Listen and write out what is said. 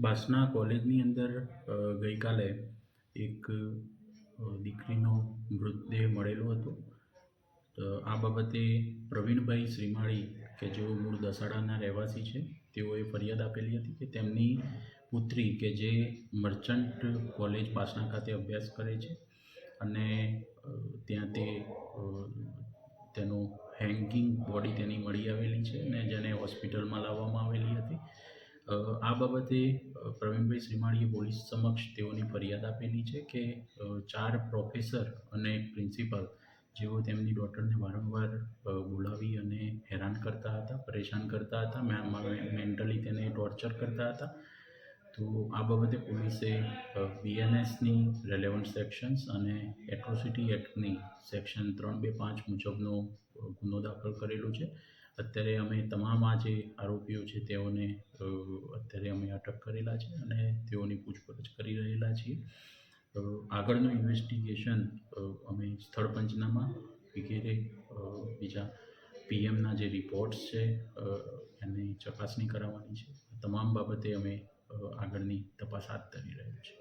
બાસના કોલેજની અંદર ગઈકાલે એક દીકરીનો મૃતદેહ મળેલો હતો. તો આ બાબતે પ્રવીણભાઈ શ્રીમાળી કે જેઓ મૂળ દસાડાના રહેવાસી છે, તેઓએ ફરિયાદ આપેલી હતી કે તેમની પુત્રી કે જે મર્ચન્ટ કોલેજ બાસના ખાતે અભ્યાસ કરે છે અને ત્યાં તેનું હેંગિંગ બોડી તેની મળી આવેલી છે અને જેને હોસ્પિટલમાં લાવવામાં આવેલી હતી. આ બાબતે પ્રવીણભાઈ શ્રીમાળીએ પોલીસ સમક્ષ તેઓની ફરિયાદ આપેલી છે કે 4 પ્રોફેસર અને એક પ્રિન્સિપાલ જેઓ તેમની ડોટરને વારંવાર બોલાવી અને હેરાન કરતા હતા, પરેશાન કરતા હતા, મેન્ટલી તેને ટોર્ચર કરતા હતા. તો આ બાબતે પોલીસે બીએનએસની રેલેવન્ટ સેક્શન્સ અને એટ્રોસિટી એક્ટની સેક્શન 325 મુજબનો ગુનો દાખલ કરેલો છે. અત્યારે અમે તમામ આ જે આરોપીઓ છે તેઓને અત્યારે અમે અટક કરેલા છે અને તેઓની પૂછપરછ કરી રહેલા છીએ. આગળનું ઇન્વેસ્ટિગેશન અમે સ્થળ પંચનામા વગેરે બીજા પીએમના જે રિપોર્ટ્સ છે એની ચકાસણી કરાવવાની છે. તમામ બાબતે અમે આગળની તપાસ હાથ ધરી રહ્યા છીએ.